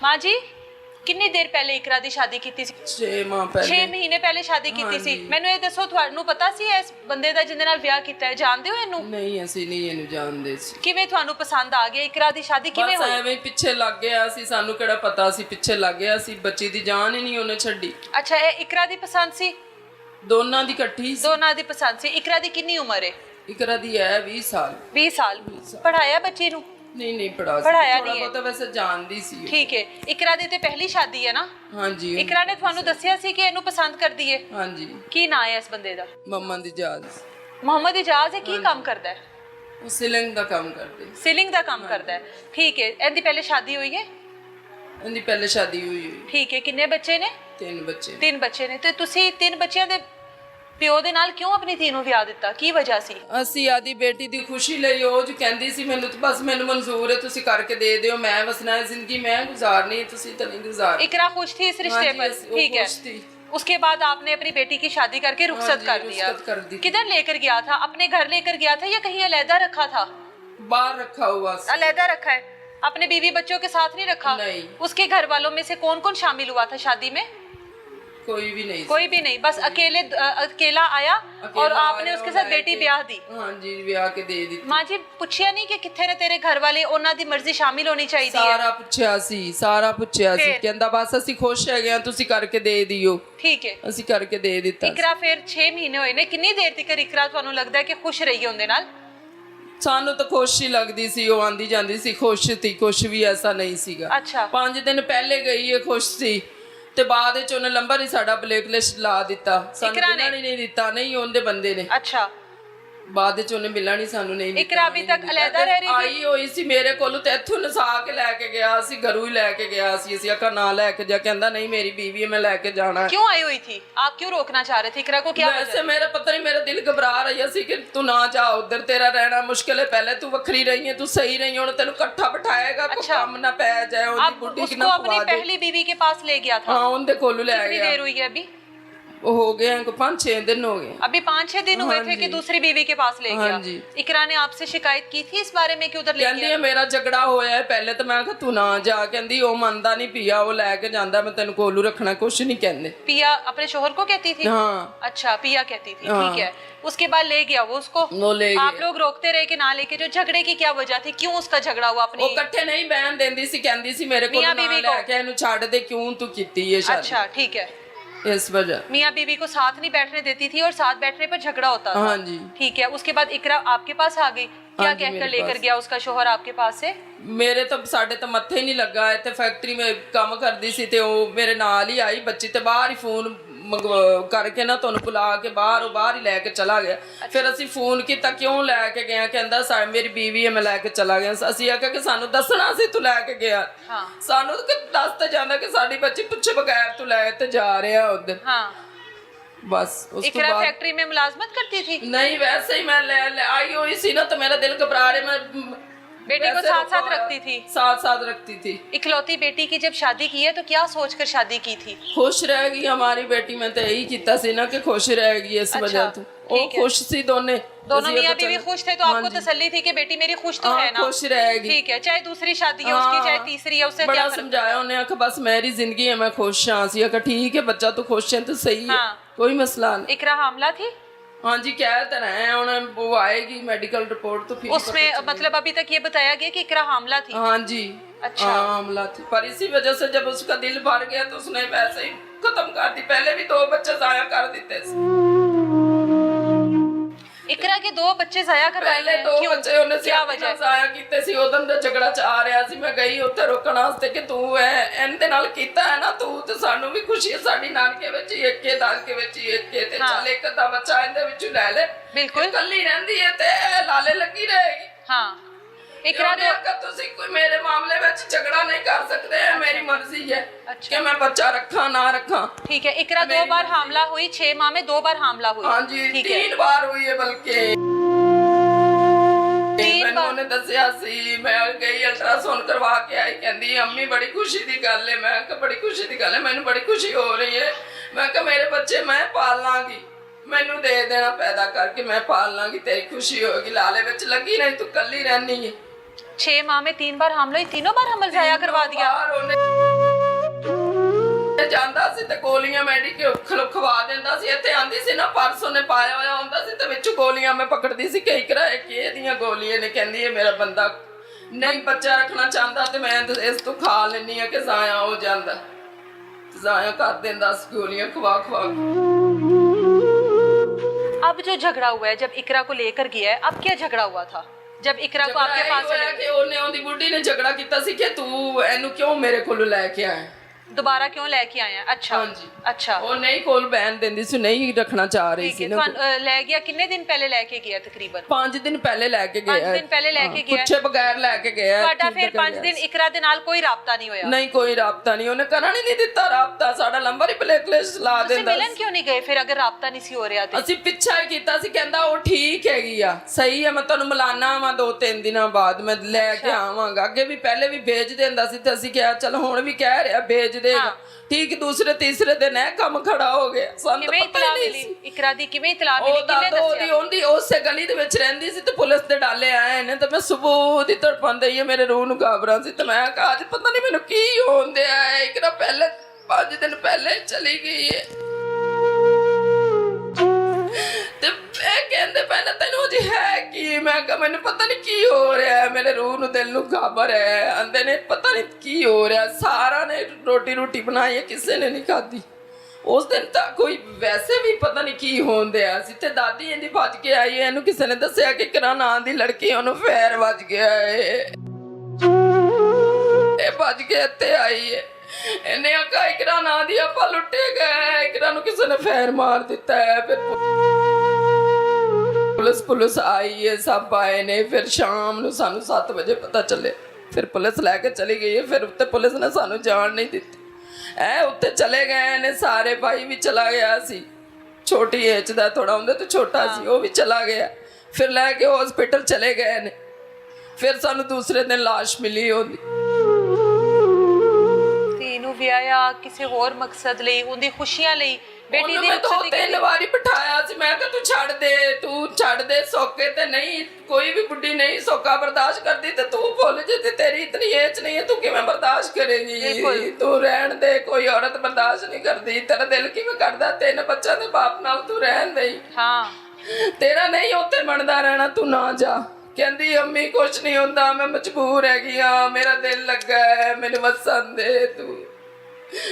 माँ जी कितनी देर पहले इकरा दी शादी की थी? 6 ਮਾਹ ਪਹਿਲੇ 6 ਮਹੀਨੇ ਪਹਿਲੇ ਸ਼ਾਦੀ ਕੀਤੀ ਸੀ। ਮੈਨੂੰ ਇਹ ਦੱਸੋ ਤੁਹਾਨੂੰ ਪਤਾ ਸੀ ਇਸ ਬੰਦੇ ਦਾ ਜਿਹਦੇ ਨਾਲ ਵਿਆਹ ਕੀਤਾ ਹੈ? ਜਾਣਦੇ ਹੋ ਇਹਨੂੰ? ਨਹੀਂ ਅਸੀਂ ਨਹੀਂ ਇਹਨੂੰ ਜਾਣਦੇ ਸੀ। ਕਿਵੇਂ ਤੁਹਾਨੂੰ ਪਸੰਦ ਆ ਗਿਆ? ਇਕਰਾ ਦੀ ਸ਼ਾਦੀ ਕਿਵੇਂ ਬਸ ਹੋਈ? ਐਵੇਂ ਹੀ ਪਿੱਛੇ ਲੱਗ ਗਿਆ ਸੀ, ਸਾਨੂੰ ਕਿਹੜਾ ਪਤਾ ਸੀ ਪਿੱਛੇ ਲੱਗ ਗਿਆ ਸੀ। ਬੱਚੀ ਦੀ ਜਾਨ ਹੀ ਨਹੀਂ ਉਹਨੇ ਛੱਡੀ। ਅੱਛਾ ਇਹ ਇਕਰਾ ਦੀ ਪਸੰਦ ਸੀ? ਦੋਨਾਂ ਦੀ ਇਕੱਠੀ ਸੀ। ਦੋਨਾਂ ਦੀ ਪਸੰਦ ਸੀ। ਇਕਰਾ ਦੀ ਕਿੰਨੀ ਉਮਰ ਹੈ? ਇਕਰਾ ਦੀ ਹੈ 20 ਸਾਲ। 20 ਸਾਲ। ਪੜਾਇਆ ਬੱਚੀ ਨੂੰ? ਨਹੀਂ ਪੜ੍ਹਾਇਆ ਨਹੀਂ ਹੈ। ਬਹੁਤ ਵੈਸੇ ਜਾਣਦੀ ਸੀ। ਠੀਕ ਹੈ। ਇਕਰਾ ਦੀ ਤੇ ਪਹਿਲੀ ਸ਼ਾਦੀ ਹੈ ਨਾ? ਹਾਂਜੀ। ਇਕਰਾ ਨੇ ਤੁਹਾਨੂੰ ਦੱਸਿਆ ਸੀ ਕਿ ਇਹਨੂੰ ਪਸੰਦ ਕਰਦੀ ਹੈ? ਹਾਂਜੀ। ਕੀ ਨਾਂ ਹੈ ਇਸ ਬੰਦੇ ਦਾ? ਮੁਹੰਮਦ ਇਜਾਜ਼। ਮੁਹੰਮਦ ਇਜਾਜ਼ ਹੈ। ਕੀ ਕੰਮ ਕਰਦਾ ਹੈ? ਉਹ ਸੀਲਿੰਗ ਦਾ ਕੰਮ ਕਰਦੇ। ਸੀਲਿੰਗ ਦਾ ਕੰਮ ਕਰਦਾ ਹੈ। ਠੀਕ ਹੈ। ਇਹਦੀ ਪਹਿਲੇ ਸ਼ਾਦੀ ਹੋਈ ਹੈ? ਇਹਦੀ ਪਹਿਲੇ ਸ਼ਾਦੀ ਹੋਈ। ਠੀਕ ਹੈ। ਕਿੰਨੇ ਬੱਚੇ ਨੇ? 3 ਬੱਚੇ। 3 ਬੱਚੇ ਨੇ। ਤੇ ਤੁਸੀਂ 3 ਬੱਚਿਆਂ ਦੇ ਪਿਓ ਦੇ ਨਾਲ ਕਿਉਂ ਆਪਣੀ ਧੀ ਨੂੰ ਵਿਆਹ ਦਿੱਤਾ? ਕੀ ਵਜ੍ਹਾ ਸੀ? ਅਸੀਂ ਆਦੀ ਬੇਟੀ ਦੀ ਖੁਸ਼ੀ ਲਈ ਉਹ ਜੋ ਕਹਿੰਦੀ ਸੀ ਮੈਨੂੰ ਤਾਂ ਬਸ ਮੈਨੂੰ ਮਨਜ਼ੂਰ ਹੈ, ਤੁਸੀਂ ਕਰਕੇ ਦੇ ਦਿਓ, ਮੈਂ ਵਸਣਾ ਹੈ ਜ਼ਿੰਦਗੀ, ਮੈਂ गुजारनी, ਤੁਸੀਂ ਤਾਂ नहीं गुजार। इकरा खुश थी इस रिश्ते पर? ठीक है। उसके बाद आपने अपनी बेटी की शादी करके रुखसत कर दिया। किधर लेकर गया था? अपने घर लेकर गया था या कहीं अलहदा रखा था? बाहर रखा हुआ। अलहदा रखा है। अपने बीवी बच्चों के साथ नहीं रखा? नहीं। उसके घर वालों में से कौन कौन शामिल हुआ था शादी में? कोई भी नहीं। कोई भी नहीं। बस अकेला आया और आपने उसके साथ बेटी ब्याह दी? हाँ जी, ब्याह के दे दी। माँ जी पूछिया नहीं कि किथे ने तेरे घर वाले, ਉਹਨਾਂ ਦੀ ਮਰਜ਼ੀ ਸ਼ਾਮਿਲ ਹੋਣੀ ਚਾਹੀਦੀ ਹੈ? ਸਾਰਾ ਪੁੱਛਿਆ ਸੀ। ਕਹਿੰਦਾ ਬਸ ਅਸੀਂ ਖੁਸ਼ ਹੈਗੇ ਆ, ਤੁਸੀਂ ਕਰਕੇ ਦੇ ਦਿਓ। ਠੀਕ ਹੈ। ਅਸੀਂ ਕਰਕੇ ਦੇ ਦਿੱਤਾ। ਇਕਰਾ ਫਿਰ 6 ਮਹੀਨੇ ਹੋਏ ਨੇ। ਕਿੰਨੀ ਦੇਰ ਤੱਕ ਇਕਰਾ ਤੁਹਾਨੂੰ ਲੱਗਦਾ ਹੈ ਕਿ ਖੁਸ਼ ਰਹੀ ਉਹਦੇ ਨਾਲ? ਸਾਨੂੰ ਤਾਂ ਖੁਸ਼ ਹੀ ਲੱਗਦੀ ਸੀ, ਉਹ ਆਂਦੀ ਜਾਂਦੀ ਸੀ ਖੁਸ਼ ਸੀ, ਕੁਛ ਵੀ ਐਸਾ ਨਹੀਂ ਸੀਗਾ। ਅੱਛਾ। 5 ਦਿਨ ਪਹਿਲੇ ਗਈ ਹੈ ਖੁਸ਼ ਸੀ ਤੇ ਬਾਅਦ ਵਿੱਚ ਉਹਨੇ ਨੰਬਰ ਹੀ ਸਾਡਾ ਬਲੈਕਲਿਸਟ ਲਾ ਦਿੱਤਾ। ਸਾਨੂੰ ਮਿਲਣ ਹੀ ਨਹੀਂ ਦਿੱਤਾ। ਨਹੀਂ ਉਹਦੇ ਬੰਦੇ ਨੇ। ਅੱਛਾ। ਬਾਅਦ ਵਿੱਚ ਉਹਨੇ ਮਿਲਣਾ ਨਹੀਂ ਸਾਨੂੰ ਨਹੀਂ ਦਿੱਤਾ। ਇਕਰਾ ਅਭੀ ਤੱਕ ਅਲੱਗਾ ਰਹਿ ਰਹੀ ਸੀ? ਆਈ ਹੋਈ ਸੀ ਮੇਰੇ ਕੋਲ ਤੇ ਇੱਥੋਂ ਨਸਾ ਕੇ ਲੈ ਕੇ ਗਿਆ ਸੀ, ਘਰੋਂ ਹੀ ਲੈ ਕੇ ਗਿਆ ਸੀ। ਅਸੀਂ ਆਖਾ ਨਾ ਲੈ ਕੇ ਜਾ, ਕਹਿੰਦਾ ਨਹੀਂ ਮੇਰੀ बीवी है, मैं लेके जाना है। क्यों आई हुई थी? आप क्यों रोकना चाह रहे थे इकरा को? क्या वैसे मेरा पता नहीं, मेरा दिल घबरा रहा सी कि तू ना जा उधर, तेरा रहना मुश्किल है, पहले तू वखरी रही है, तू सही रही है, हुण तैनूं इकट्ठा बिठाएगा, कोई काम ना पै जाए। अब उसको अपनी पहली बीवी के पास ले गया था? हाँ उनके कोलू ले गया। कितनी देर हुई है अभी? वो हो गए हैं 5-6 दिन हो गए। अभी 5-6 दिन हुए थे कि दूसरी बीवी के पास ले गया? इकरा ने आपसे शिकायत की थी इस बारे में कि उधर ले गया? कहती मेरा झगड़ा होया है पहले, तो मैं कहा तू ना जा, कहती वो मनदा नहीं, पिया वो लेके जांदा, मैं तेन कोलू रखना, कुछ नहीं कहंदे। पिया अपने शोहर को कहती थी? हाँ। अच्छा पिया कहती थी। ठीक है। उसके बाद ले गया वो उसको? वो ले गया। आप लोग रोकते रहे कि ना लेके? जो झगड़े की क्या वजह थी? क्यों उसका झगड़ा हुआ? अपनी वो इकट्ठे नहीं बहन देंदी सी, कहंदी सी मेरे को ना लेके इहनूं छड्ड दे, क्यों तू कीती है शादी? अच्छा ठीक है। इस वजह मियाँ बीवी को साथ नहीं बैठने देती थी और साथ बैठने पर झगड़ा होता था? हाँ जी। ठीक है। उसके बाद इकरा आपके पास आ गई? क्या कहकर लेकर गया उसका शोहर आपके पास से? मेरे तो साडे तो मत्थे ही नहीं लगा। इत्थे फैक्ट्री में काम करदी सी ते ओ मेरे नाल ही आई बच्ची, ते बाहर ही फोन करके ना तुहानूं बुला के बाहर ही लैके चला गया। फिर असीं फोन किया क्यों लैके गया, कहंदा मेरी बीवी है, मैं लैके चला गया। असीं आख्या कि सानूं दसना सी तू लैके गया। हाँ। सानूं दस तां जांदा कि साडी बच्ची पुछे बगैर तू लै ते जा रहा उधर। हाँ। बस उस इकरा फैक्ट्री में मुलाजमत करती थी? नहीं, वैसे ही मैं ले आई हुई सी ना, तो मेरा दिल घबरा रहा। मैं बेटी को साथ साथ रखती थी? साथ साथ रखती थी। इकलौती बेटी की जब शादी की है तो क्या सोचकर शादी की थी? खुश रहेगी हमारी बेटी, मैं तो यही किया सी ना कि खुश रहेगी। इस वजह तो वो खुश सी दोनों मियाँ बीवी खुश थे, तो आपको तसल्ली थी कि बेटी मेरी खुश तो है ना? खुश रहेगी। ठीक है। चाहे दूसरी शादी है उसकी, चाहे तीसरी है, उससे बड़ा समझाया उन्हें, आखा बस मेरी जिंदगी है, मैं खुश हाँ। सी आखा ठीक है बच्चा तू खुश है तो सही है, कोई मसला नहीं। इकरा हामला थी? हाँ जी, कह तो रहे हैं, उन्हें वो आएगी मेडिकल रिपोर्ट तो फिर उसमें मतलब अभी तक ये बताया गया कि इकरा हामला थी? हाँ जी। अच्छा। हामला थी, पर इसी वजह से जब उसका दिल भर गया तो उसने वैसे ही खत्म कर दी। पहले भी 2 बच्चे जाया कर देते थे। इकरा के 2 बच्चे जाया करवाए? पहले 2 बच्चे ਉਹਨੇ क्या वजह ਜਾਇਆ ਕੀਤੇ ਸੀ। ਉਦੋਂ ਦਾ ਝਗੜਾ ਚੱਲ ਰਿਹਾ ਸੀ। ਮੈਂ ਗਈ ਉੱਥੇ ਰੋਕਣ ਵਾਸਤੇ ਕਿ ਤੂੰ ਇਹਦੇ ਨਾਲ ਕੀਤਾ ਹੈ ਨਾ ਤੂੰ, ਤੇ ਸਾਨੂੰ ਵੀ ਖੁਸ਼ੀ ਹੈ, ਸਾਡੀ ਨਾਨਕੇ ਵਿੱਚ ਹੀ ਇੱਕੇ, ਦਾਦਕੇ ਵਿੱਚ ਹੀ ਇੱਕੇ, ਤੇ ਚੱਲ ਇੱਕ ਅੱਧਾ ਬੱਚਾ ਇਹਦੇ ਵਿੱਚੋਂ ਲੈ ਲੈ। ਬਿਲਕੁਲ। ਇਕੱਲੀ ਰਹਿੰਦੀ ਹੈ ਤੇ ਲਾਲੇ ਲੱਗੀ ਰਹੇਗੀ। हाँ। इकरा ने अगर तुसी कोई मेरे मामले में झगड़ा नहीं कर सकते, मेरी मर्जी है कि मैं बच्चा रखा ना रखा। ठीक है। इकरा 2 बार हामला हुई, 6 माह में 2 बार हामला हुई? हाँ जी, 3 बार हुई है बल्कि। मैंने दसिया सी, मैं गई अल्ट्रासाउंड करवा के आई, कहंदी अम्मी बड़ी खुशी की गल है। मैं कहा बड़ी खुशी की गल है, मैनू बड़ी खुशी हो रही है। मैं कहा मेरे बच्चे मैं पाल लांगी, मैनू दे देना पैदा करके, मैं पाल लांगी, तेरी खुशी होगी। लाले विच लगी नहीं, तू कल्ली रहनी है। 6 माह में 3 बार हामला हुई, तीनों बार हमल जाया करवा दिया? ਜਾਂਦਾ ਸੀ ਤੇ ਗੋਲੀਆਂ ਖਵਾ ਦਿੰਦਾ ਸੀ। ਇੱਥੇ ਆਂਦੀ ਸੀ ਨਾ ਪਰਸ ਉਹਨੇ ਪਾਇਆ ਹੋਇਆ ਹੁੰਦਾ ਸੀ ਤੇ ਵਿੱਚ ਗੋਲੀਆਂ ਮੈਂ ਪਕੜਦੀ ਸੀ ਕਈ ਕਰਾਏ ਕਿ ਇਹਦੀਆਂ ਗੋਲੀਆਂ ਨੇ। ਕਹਿੰਦੀ ਇਹ ਮੇਰਾ ਬੰਦਾ ਨਹੀਂ ਬੱਚਾ ਰੱਖਣਾ ਚਾਹੁੰਦਾ ਤੇ ਮੈਂ ਇਸ ਤੋਂ ਖਾ ਲੈਂਦੀ ਆ ਕਿ ਜ਼ਾਇਆ ਹੋ ਜਾਂਦਾ, ਜ਼ਾਇਆ कर देता गोलियां खवा खवा। अब जो झगड़ा हुआ है, जब इकरा को लेकर गया है, अब क्या झगड़ा हुआ था जब इकरा को आपके पास आया कि ਉਹਨੇ ਉਹਦੀ ਬੁੱਢੀ ਨੇ ਝਗੜਾ ਕੀਤਾ ਸੀ ਕਿ ਤੂੰ ਇਹਨੂੰ ਕਿਉਂ ਮੇਰੇ ਕੋਲ ਲੈ ਕੇ ਆਇਆ, दोबारा क्यों लेके आए हैं? अच्छा अच्छा, ਉਹ ਨਹੀਂ ਕੋਲ ਬੈਨ ਦਿੰਦੀ ਸੀ, ਨਹੀਂ ਰੱਖਣਾ ਚਾਹ ਰਹੀ ਸੀ ਨਾ। ले गया कितने दिन पहले लेके गया? तकरीबन 5 दिन ਪਹਿਲੇ ਲੈ ਕੇ ਗਿਆ। 5 दिन पहले लेके गया, ਪੁੱਛੇ ਬਗੈਰ ਲੈ ਕੇ ਗਿਆ। ਤੁਹਾਡਾ ਫਿਰ 5 ਦਿਨ ਇਕਰਾ ਦੇ ਨਾਲ ਕੋਈ ਰਾਬਤਾ ਨਹੀਂ ਹੋਇਆ? ਨਹੀਂ ਕੋਈ ਰਾਬਤਾ ਨਹੀਂ, ਉਹਨੇ ਕਰਨ ਹੀ ਨਹੀਂ ਦਿੱਤਾ ਰਾਬਤਾ। ਸਾਡਾ ਨੰਬਰ ਹੀ ਬਲੈਕਲਿਸਟ ਲਾ ਤੁਸੀਂ ਦਿੰਦਾ। ਮਿਲਣ ਕਿਉਂ ਨਹੀਂ ਗਏ ਫਿਰ ਅਗਰ ਰਾਬਤਾ ਨਹੀਂ ਸੀ ਹੋ ਰਿਹਾ ਤੇ? ਅਸੀਂ ਪਿੱਛਾ ਹੀ ਕੀਤਾ ਸੀ, ਕਹਿੰਦਾ ਉਹ ਠੀਕ ਹੈਗੀ ਆ, ਸਹੀ ਹੈ, ਮੈਂ ਤੁਹਾਨੂੰ ਮਿਲਾਨਾ ਵਾ 2-3 ਦਿਨਾਂ ਬਾਅਦ ਮੈਂ ਲੈ ਕੇ ਆਵਾਂਗਾ। ਅੱਗੇ ਵੀ ਪਹਿਲੇ ਵੀ ਭੇਜ ਦਿੰਦਾ ਸੀ ਤੇ ਅਸੀਂ ਕਿਹਾ ਚਲ ਹੁਣ ਵੀ ਕਹਿ ਰਿਹਾ ਭੇਜ ਦੇਗਾ। ਠੀਕ ਦੂਸਰੇ ਤੀਸਰੇ ਦਿਨ ਇਹ ਕੰਮ ਖੜਾ ਹੋ ਗਿਆ। ਸਾਨੂੰ ਕਿਵੇਂ ਇਤਲਾਹ ਮਿਲੀ ਇਕਰਾ ਦੀ? ਕਿਵੇਂ ਇਤਲਾਹ ਮਿਲੀ? ਕਿਹਨੇ ਦੱਸਿਆ? ਉਹਦੀ ਉਸੇ ਗਲੀ ਦੇ ਵਿੱਚ ਰਹਿੰਦੀ ਸੀ ਤੇ ਪੁਲਿਸ ਦੇ ਡਾਲੇ ਆਏ ਨੇ ਤੇ ਮੈਂ ਸਵੇਰ ਦੀ ਤੜਪਣ ਦਈ ਮੇਰੇ ਰੂਹ ਨੂੰ ਘਾਬਰਾਂ ਸੀ ਤੇ ਮੈਂ ਕਿਹਾ ਅੱਜ ਪਤਾ ਨਹੀਂ ਮੈਨੂੰ ਕੀ ਹੋਣ ਦਿਆ ਹੈ। ਇਕਰਾ ਪਹਿਲੇ 5 ਦਿਨ ਪਹਿਲੇ ਚਲੀ ਗਈ ਹੈ ਤੇ ਇਹ ਕਹਿੰਦੇ ਪਹਿਲਾਂ ਤੈਨੂੰ ਜੀ ਹੈ ਕੀ? ਮੈਂ ਕਿਹਾ ਮੈਨੂੰ ਪਤਾ ਨਹੀਂ ਕੀ ਹੋ ਰਿਹਾ ਹੈ, ਮੇਰੇ ਰੂਹ ਨੂੰ ਦਿਲ ਨੂੰ ਘਾਬਰ ਹੈ। ਆਂਦੇ ਨੇ ਪਤਾ ਨਹੀਂ ਕੀ ਹੋ ਰਿਹਾ। ਸਾਰਾ ਨੇ ਰੋਟੀ ਬਣਾਈ ਹੈ, ਕਿਸੇ ਨੇ ਨਹੀਂ ਖਾਧੀ। ਉਸ ਦਿਨ ਤਾਂ ਕੋਈ ਵੈਸੇ ਵੀ ਪਤਾ ਨਹੀਂ ਕੀ ਹੋਣ ਦਿਆ ਸੀ ਤੇ ਦਾਦੀ ਇਹਦੀ ਭੱਜ ਕੇ ਆਈ ਹੈ। ਇਹਨੂੰ ਕਿਸੇ ਨੇ ਦੱਸਿਆ ਕਿ ਕਿਰਾਂ ਨਾਂ ਦੀ ਲੜਕੀ ਉਹਨੂੰ ਫੈਰ ਵੱਜ ਗਿਆ ਹੈ। ਇਹ ਭੱਜ ਕੇ ਇੱਥੇ ਆਈ ਹੈ। ਇਹਨੇ ਆਖਿਆ ਇਕਰਾ ਨਾਂ ਦੀ ਆਪਾਂ ਲੁੱਟੇ ਗਏ, ਇਕਰਾ ਨੂੰ ਕਿਸੇ ਨੇ ਫੈਰ ਮਾਰ ਦਿੱਤਾ ਹੈ। ਫਿਰ ਪੁਲਿਸ ਆਈ ਹੈ, ਸਭ ਆਏ ਨੇ। ਫਿਰ ਸ਼ਾਮ ਨੂੰ ਸਾਨੂੰ 7 ਵਜੇ ਪਤਾ ਚੱਲੇ, ਫਿਰ ਪੁਲਿਸ ਲੈ ਕੇ ਚਲੀ ਗਈ ਹੈ। ਫਿਰ ਉੱਤੇ ਪੁਲਿਸ ਨੇ ਸਾਨੂੰ ਜਾਣ ਨਹੀਂ ਦਿੱਤੀ। ਉੱਤੇ ਚਲੇ ਗਏ ਨੇ ਸਾਰੇ। ਭਾਈ ਵੀ ਚਲਾ ਗਿਆ ਸੀ, ਛੋਟੀ ਏਜ ਦਾ, ਥੋੜਾ ਉਹਦੇ ਤੋਂ ਛੋਟਾ ਸੀ, ਉਹ ਵੀ ਚਲਾ ਗਿਆ। ਫਿਰ ਲੈ ਕੇ ਹਸਪੀਟਲ ਚਲੇ ਗਏ ਨੇ। ਫਿਰ ਸਾਨੂੰ ਦੂਸਰੇ ਦਿਨ ਲਾਸ਼ ਮਿਲੀ ਉਹਦੀ। ਇਹਨੂੰ ਵਿਆਹਿਆ ਕਿਸੇ ਹੋਰ ਮਕਸਦ ਲਈ, ਉਹਦੀ ਖੁਸ਼ੀਆਂ ਲਈ, ਬੇਟੀ ਦੀ ਰੁਖਸਤ ਦੀ 3 ਵਾਰੀ ਬਿਠਾਇਆ ਸੀ। ਮੈਂ ਕਿਹਾ ਤੂੰ ਛੱਡ ਦੇ ਸੋਕੇ ਤੇ ਨਹੀਂ, ਕੋਈ ਵੀ ਬੁੱਢੀ ਨਹੀਂ ਸੋਕਾ ਬਰਦਾਸ਼ਤ ਕਰਦੀ ਤੇ ਤੂੰ ਭੁੱਲ ਜੇ ਤੇ ਤੇਰੀ ਇਤਨੀ ਏਜ ਨਹੀਂ ਹੈ, ਤੂੰ ਕਿਵੇਂ ਬਰਦਾਸ਼ਤ ਕਰੇਗੀ? ਤੂੰ ਰਹਿਣ ਦੇ, ਕੋਈ ਔਰਤ ਬਰਦਾਸ਼ਤ ਨਹੀਂ ਕਰਦੀ। ਤੇਰਾ ਦਿਲ ਕਿਵੇਂ ਕਰਦਾ 3 ਬੱਚਿਆਂ ਦੇ ਬਾਪ ਨਾਲ ਤੂੰ ਰਹਿਣ ਦੇ? ਹਾਂ, ਤੇਰਾ ਨਹੀਂ ਉੱਥੇ ਬਣਦਾ ਰਹਿਣਾ, ਤੂੰ ਨਾ ਜਾ। ਕਹਿੰਦੀ ਅੰਮੀ ਕੁਛ ਨਹੀਂ ਹੁੰਦਾ, ਮੈਂ ਮਜਬੂਰ ਹੈਗੀ ਆ, ਮੇਰਾ ਦਿਲ ਲੱਗਾ ਹੈ, ਮੈਨੂੰ ਵਸਣ ਦੇ, ਤੂੰ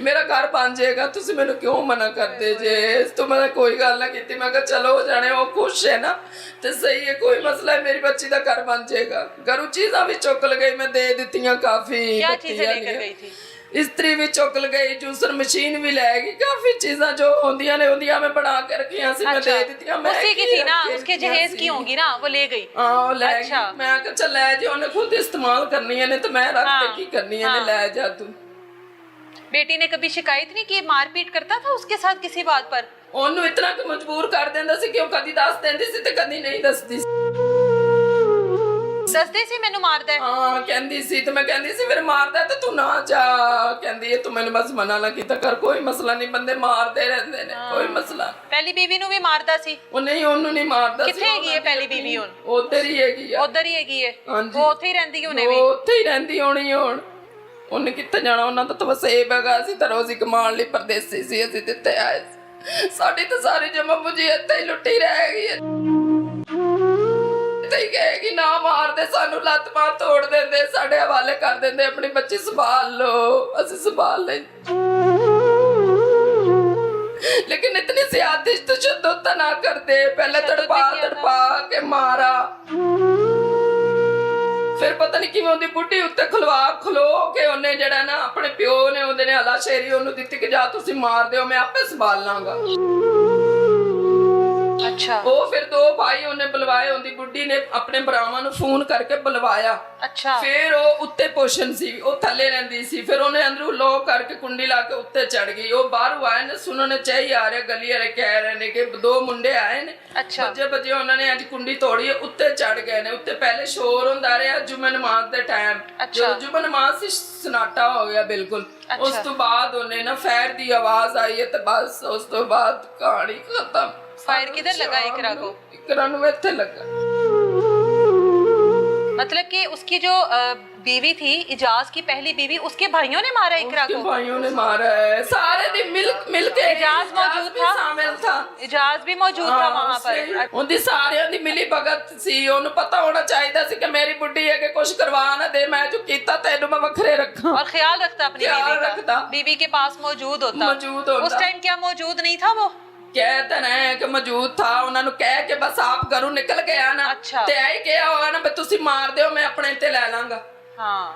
ਮੇਰਾ ਘਰ ਬਣ ਜਾਏਗਾ, ਤੁਸੀਂ ਮੈਨੂੰ ਕਿਉਂ ਮਨਾ ਕਰਦੇ ਜੇ? ਇਸ ਤੋਂ ਮੈਂ ਕੋਈ ਗੱਲ ਨਾ ਕੀਤੀ। ਮੈਂ ਕਿਹਾ ਚਲੋ ਹੋ ਜਾਣੇ, ਉਹ ਖੁਸ਼ ਹੈ ਨਾ ਤੇ ਸਹੀ ਹੈ, ਕੋਈ ਮਸਲਾ ਹੈ, ਮੇਰੀ ਬੱਚੀ ਦਾ ਘਰ ਬਣ ਜਾਏਗਾ। ਘਰੋਂ ਚੀਜ਼ਾਂ ਵੀ ਚੁੱਕ ਲਗਾਈ, ਮੈਂ ਦੇ ਦਿੱਤੀਆਂ ਕਾਫੀ। क्या चीजें लेकर गई थी? इस्त्री भी चुक गई, जूसर मशीन भी ले गई, काफी चीज़ां जो होंदियां ने होंदियां मैं बना के रखियां सी, मैं दे दित्तियां। मैं उसी की थी ना, उसके जहेज की होंगी ना, वो ले गई। हाँ वो ले गई। मैं कहा चल ले जा, उन्हें खुद इस्तेमाल करनी है ने तो मैं रख के की करनी है ने, ले जा तू। बेटी ने कभी शिकायत नहीं की? मारपीट करता था उसके साथ किसी बात पर? ਉਹਨੂੰ ਇਤਨਾ ਕਿ ਮਜਬੂਰ ਕਰ ਦਿੰਦਾ ਸੀ ਕਿ ਉਹ ਕਦੀ ਦੱਸ ਦਿੰਦੀ ਸੀ ਤੇ ਕਦੀ ਨਹੀਂ ਦੱਸਦੀ ਸੀ। ਦੱਸਦੇ ਸੀ ਮੈਨੂੰ ਮਾਰਦਾ ਹੈ? ਹਾਂ ਕਹਿੰਦੀ ਸੀ ਤੇ ਮੈਂ ਕਹਿੰਦੀ ਸੀ ਫਿਰ ਮਾਰਦਾ ਤੇ ਤੂੰ ਨਾ ਜਾ। ਕਹਿੰਦੀ ਤੂੰ ਮੈਨੂੰ ਬਸ ਮਨਾ ਨਾ ਕੀਤਾ ਕਰ, ਕੋਈ ਮਸਲਾ ਨਹੀਂ, ਬੰਦੇ ਮਾਰਦੇ ਰਹਿੰਦੇ ਨੇ, ਕੋਈ ਮਸਲਾ। ਪਹਿਲੀ ਬੀਵੀ ਨੂੰ ਵੀ ਮਾਰਦਾ ਸੀ? ਉਹ ਨਹੀਂ, ਉਹਨੂੰ ਨਹੀਂ ਮਾਰਦਾ ਸੀ। ਕਿੱਥੇ ਹੈਗੀ ਹੈ ਪਹਿਲੀ ਬੀਵੀ ਹੁਣ? ਉੱਧਰ ਹੀ ਹੈਗੀ ਆ। ਉੱਧਰ ਹੀ ਹੈਗੀ ਹੈ? ਹਾਂਜੀ, ਉਹ ਉੱਥੇ ਹੀ ਰਹਿੰਦੀ ਹੋਣੀ ਵੀ? ਉਹ ਉੱਥੇ ਹੀ ਰਹਿੰਦੀ ਹੋਣੀ ਹੁਣ। ਉਹਨੇ ਕਿੱਥੇ ਜਾਣਾ? ਉਹਨਾਂ ਦਾ ਤਾਂ ਵਸੇਬ ਹੈਗਾ। ਅਸੀਂ ਤਾਂ ਰੋਜ਼ੀ ਕਮਾਉਣ ਲਈ ਪਰਦੇਸੀ ਸੀ, ਅਸੀਂ ਦਿੱਤੇ ਆਏ। ਸਾਡੀ ਤਾਂ ਸਾਰੀ ਜਮਾ ਮੁਝੀ ਇੱਥੇ ਹੀ ਲੁੱਟੀ ਰਹਿ ਗਈ ਹੈ। ਇੱਥੇ ਹੀ ਕਹੇਗੀ ਨਾ ਮਾਰਦੇ ਸਾਨੂੰ, ਲੱਤ ਬਾਂਹ ਤੋੜ ਦਿੰਦੇ, ਸਾਡੇ ਹਵਾਲੇ ਕਰ ਦਿੰਦੇ, ਆਪਣੀ ਬੱਚੀ ਸੰਭਾਲ ਲਓ। ਅਸੀਂ ਸੰਭਾਲ ਲਈ, लेकिन इतनी ज्यादा तशद्दुद ना करते। पहले तड़पा के मारा, फिर पता नहीं किवें ओदी बुढ़ी उत्ते खलो के उन्हें जड़ा ना अपने प्यो ने ओदे ने हलाशेरी ओनू दित्ती कि जा तुसी मार दिओ, मैं आपे संभाल लांगा। अच्छा, वो फिर 2 भाई उन्हें बुलवाए, उनकी बुढ़ी ने अपने भरावां नू फोन करके बुलवाया। अच्छा, फिर वो उत्ते पोषण सी, वो थले रहिंदी सी, फिर उन्हें अंदरों लॉक करके कुंडी ला के उत्ते चढ़ गई। वो बाहरों आए ने, सुनने चाहिए आ रहे, गली वाले कह रहे ने कि 2 मुंडे आए ने। अच्छा, बजे उन्होंने अज कुंडी तोड़ी है, उत्ते चढ़ गए ने। उत्ते पहले शोर हुंदा रहा जुम्मे नमाज दे टाइम। अच्छा, जो जुम्मे नमाज सी सन्नाटा हो गया बिल्कुल। अच्छा, उस तो बाद उन्हें ना फैर दी आवाज आई है तो बस उस तो बाद कहानी खत्म। फायर किधर लगा? इकरा को? इकरा नू इत्थे लगा। मतलब कि उसकी जो बीवी थी इजाज की पहली बीवी, उसके भाइयों ने मारा इकरा उसके को? भाइयों ने मारा है, सारे दिन मिल के इजाज मौजूद भी था? शामिल था। इजाज भी मौजूद था वहां पर? ਉਹਦੀ ਸਾਰਿਆਂ ਦੀ ਮਿਲੀ ਭਗਤ ਸੀ, ਉਹਨੂੰ ਪਤਾ ਹੋਣਾ ਚਾਹੀਦਾ ਸੀ ਕਿ ਮੇਰੀ ਬੁੱਢੀ ਹੈ ਕਿ ਕੁਝ ਕਰਵਾ ਨਾ ਦੇ, ਮੈਂ ਜੋ ਕੀਤਾ ਤੈਨੂੰ ਮੈਂ ਵੱਖਰੇ ਰੱਖਾਂ। और ख्याल रखता अपनी ख्याल बीवी का, रखता। बीवी के पास मौजूद होता। उस टाइम क्या मौजूद नहीं था वो? ਕਹਿ ਤਾਂ ਰਹੇ ਕਿ ਮੌਜੂਦ ਥਾ, ਉਹਨਾਂ ਨੂੰ ਕਹਿ ਕੇ ਬਸ ਆਪ ਘਰੋਂ ਨਿਕਲ ਗਿਆ ਨਾ, ਅੱਛਾ। ਤੇ ਆਈ ਕਿਹਾ ਹੋਗਾ ਨਾ ਵੀ ਤੁਸੀਂ ਮਾਰ ਦਿਓ ਮੈਂ ਆਪਣੇ ਤੇ ਲੈ ਲਾਂਗਾ। हाँ